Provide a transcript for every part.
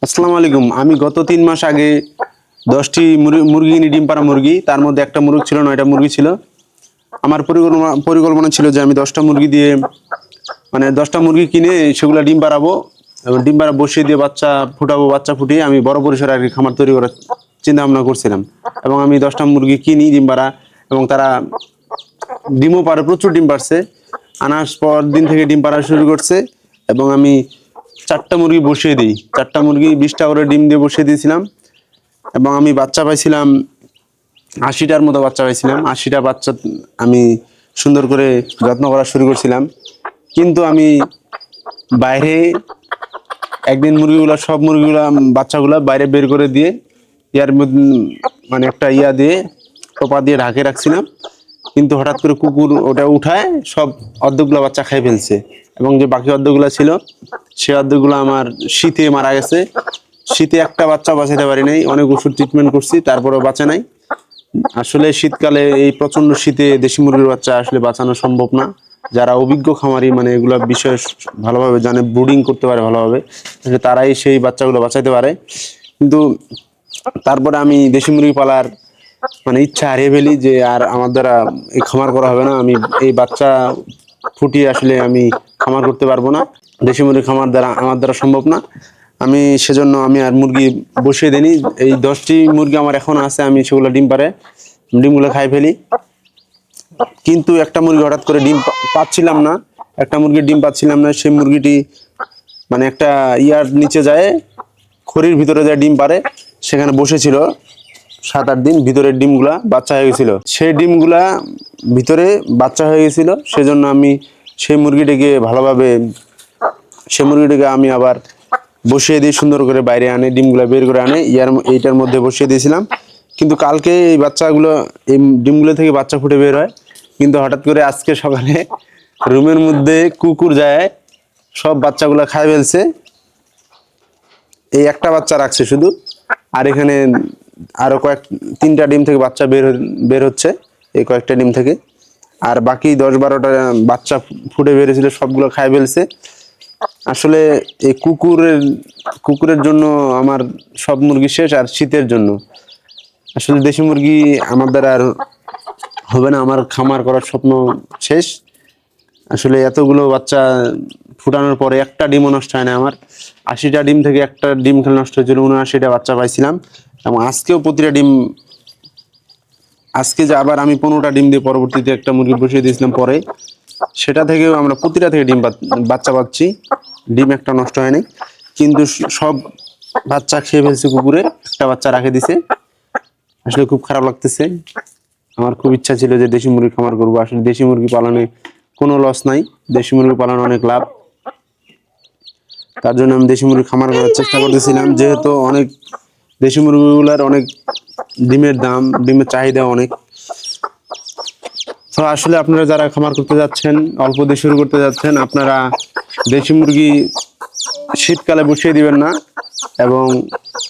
আসসালামু আলাইকুম। আমি গত ৩ মাস আগে ১০টি মুরগি কিনি, ডিম পাড়া মুরগি। তার মধ্যে একটা মুরগ ছিল, ৯টা মুরগি ছিল। আমার পরিকল্পনা ছিল যে আমি ১০টা মুরগি দিয়ে মানে ১০টা মুরগি কিনে সেগুলা ডিম পাড়াবো এবং ডিম পাড়া বসিয়ে দিয়ে বাচ্চা ফুটাবো। বাচ্চা ফুটিয়ে আমি বড় পরিসরে আরকি খামার তৈরি করার চিন্তা ভাবনা করছিলাম। এবং আমি ১০টা মুরগি কিনি ডিম পাড়া এবং তারা ডিমও পারে, প্রচুর ডিম পারছে। আনার পর দিন থেকে ডিম পাড়া শুরু করছে এবং আমি ৪টা মুরগি বসিয়ে দিই। ৪টা মুরগি ২০টা করে ডিম দিয়ে বসিয়ে দিয়েছিলাম এবং আমি বাচ্চা পাইছিলাম ৮০টার মতো বাচ্চা পাইছিলাম। ৮০টা বাচ্চা আমি সুন্দর করে যত্ন করা শুরু করছিলাম। কিন্তু আমি বাইরে একদিন সব মুরগিগুলা বাচ্চাগুলা বাইরে বের করে দিয়ে ইয়ার মধ্যে মানে একটা ইয়া দিয়ে টোপা দিয়ে ঢাকে রাখছিলাম। কিন্তু হঠাৎ করে কুকুর ওটা উঠায় সব অর্ধেকগুলো বাচ্চা খাই ফেলছে এবং যে বাকি অর্ধেকগুলো ছিল সে অর্ধেকগুলো আমার শীতে মারা গেছে। শীতে একটা বাচ্চা বাঁচাতে পারি নাই, অনেক ওষুধ ট্রিটমেন্ট করছি, তারপরেও বাঁচে নাই। আসলে শীতকালে এই প্রচন্ড শীতে দেশি মুরগির বাচ্চা আসলে বাঁচানো সম্ভব না। যারা অভিজ্ঞ খামারি মানে এগুলা বিষয়ে ভালোভাবে জানে, ব্রুডিং করতে পারে ভালোভাবে, তারাই সেই বাচ্চাগুলো বাঁচাইতে পারে। কিন্তু তারপরে আমি দেশি মুরগি পালার মানে ইচ্ছা হারিয়ে ফেলি যে আর আমার দ্বারা এই খামার করা হবে না। আমি এই বাচ্চা ফুটিয়ে আসলে আমি খামার করতে পারবো না। দেশি মুরগি খামার দ্বারা আমার দ্বারা সম্ভব না। আমি সেজন্য আমি আর মুরগি বসিয়ে দিইনি। এই ১০টি মুরগি আমার এখন আছে, আমি সেগুলো ডিম পারে, ডিমগুলো খাই ফেলি। কিন্তু একটা মুরগি হঠাৎ করে ডিম পাচ্ছিলাম না, একটা মুরগির ডিম পাচ্ছিলাম না। সেই মুরগিটি মানে একটা ইয়ার নিচে যায়, খড়ির ভিতরে যায় ডিম পারে, সেখানে বসেছিল ৭-৮ দিন। ভিতরের ডিমগুলা বাচ্চা হয়ে গেছিল, সেই ডিমগুলা ভিতরে বাচ্চা হয়ে গেছিল। সেজন্য আমি সেই মুরগিটিকে আমি আবার বসিয়ে দিই, সুন্দর করে বাইরে আনে, ডিমগুলা বের করে আনে এইটার মধ্যে বসিয়ে দিয়েছিলাম। কিন্তু কালকে এই ডিমগুলো থেকে বাচ্চা ফুটে বের হয়। কিন্তু হঠাৎ করে আজকে সকালে রুমের মধ্যে কুকুর যায়, সব বাচ্চাগুলো খাই ফেলছে। এই একটা বাচ্চা রাখছে শুধু, আর এখানে আরো ৩টা ডিম থেকে বাচ্চা বের হচ্ছে এই কয়েকটা ডিম থেকে। আর বাকি ১০-১২টা বাচ্চা ফুটে বেরিয়েছিল, সবগুলো খাই ফেলছে। আসলে এই কুকুরের জন্য আমার সব মুরগি শেষ। আর শীতের জন্য আসলে দেশি মুরগি আমার দ্বারা আর হবে না, আমার খামার করার স্বপ্ন শেষ। আসলে এতগুলো বাচ্চা ফুটানোর পরে একটা ডিমও নষ্ট হয় না আমার। ৮০টা ডিম থেকে একটা ডিম খেলে নষ্ট হয়েছিল, ৭৯টা বাচ্চা পাইছিলাম। এবং আজকেও প্রতিটা ডিম, আজকে যে আবার আমি 15টা ডিম দিয়ে পরবর্তীতে একটা মুরগি বসিয়ে দিয়েছিলাম পরে, সেটা থেকেও আমরা প্রতিটা থেকে বাচ্চা পাচ্ছি। ডিম একটা নষ্ট হয়নি, কিন্তু সব বাচ্চা খেয়ে ফেলছে কুকুরে, একটা বাচ্চা রাখে দিছে। আসলে খুব খারাপ লাগতেছে। আমার খুব ইচ্ছা ছিল যে দেশি মুরগি খামার করবো। আসলে দেশি মুরগি পালনে কোনো লস নাই, দেশি মুরগি পালনে অনেক লাভ। তার জন্য আমি দেশি মুরগি খামার করার চেষ্টা করতেছিলাম, যেহেতু অনেক দেশি মুরগিগুলার অনেক ডিমের দাম, ডিমের চাহিদা অনেক। তো আসলে আপনারা যারা খামার করতে যাচ্ছেন, অল্প দিয়ে শুরু করতে যাচ্ছেন, আপনারা দেশি মুরগি শীতকালে বসিয়ে দিবেন না। এবং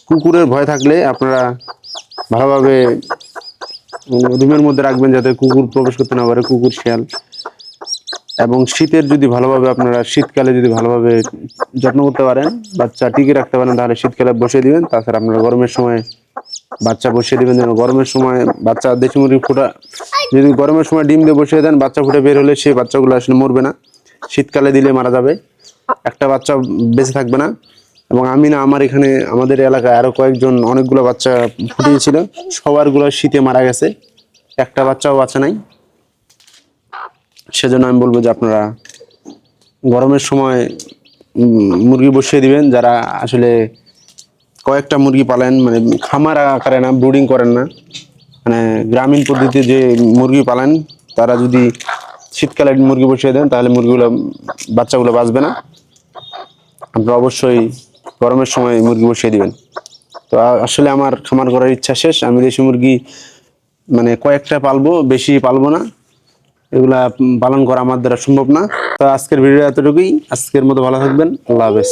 কুকুরের ভয় থাকলে আপনারা ভালোভাবে রুমের মধ্যে রাখবেন, যাতে কুকুর প্রবেশ করতে না পারে, কুকুর, শিয়াল। এবং শীতকালে যদি ভালোভাবে যত্ন করতে পারেন, বাচ্চা টিকে রাখতে পারেন, তাহলে শীতকালে বসিয়ে দিবেন। তাছাড়া আপনারা গরমের সময় বাচ্চা বসিয়ে দিবেন, যেন গরমের সময় বাচ্চা দেশি মুরগি যদি গরমের সময় ডিম দিয়ে বসিয়ে দেন, বাচ্চা ফুটে বের হলে সেই বাচ্চাগুলো আসলে মরবে না, শীতকালে দিলে মারা যাবে, একটা বাচ্চা বেঁচে থাকবে না। এবং আমাদের এলাকায় আরো কয়েকজন অনেকগুলো বাচ্চা ফুটিয়েছিল, সবারগুলো শীতে মারা গেছে, একটা বাচ্চাও বাঁচে নাই। সেজন্য আমি বলবো যে আপনারা গরমের সময় মুরগি বসিয়ে দিবেন। যারা আসলে কয়েকটা মুরগি পালেন, মানে খামার আকারে না, ব্রুডিং করেন না, মানে গ্রামীণ পদ্ধতিতে যে মুরগি পালেন, তারা যদি শীতকালে মুরগি বসিয়ে দেন, তাহলে বাচ্চাগুলো বাঁচবে না। আপনারা অবশ্যই গরমের সময় মুরগি বসিয়ে দিবেন। তো আসলে আমার খামার করার ইচ্ছা শেষ। আমি দেশি মুরগি মানে কয়েকটা পালবো, বেশি পালবো না। এগুলা পালন করা আমার দ্বারা সম্ভব না। তো আজকের ভিডিও এতটুকুই। আজকের মতো ভালো থাকবেন। আল্লাহ হাফেজ।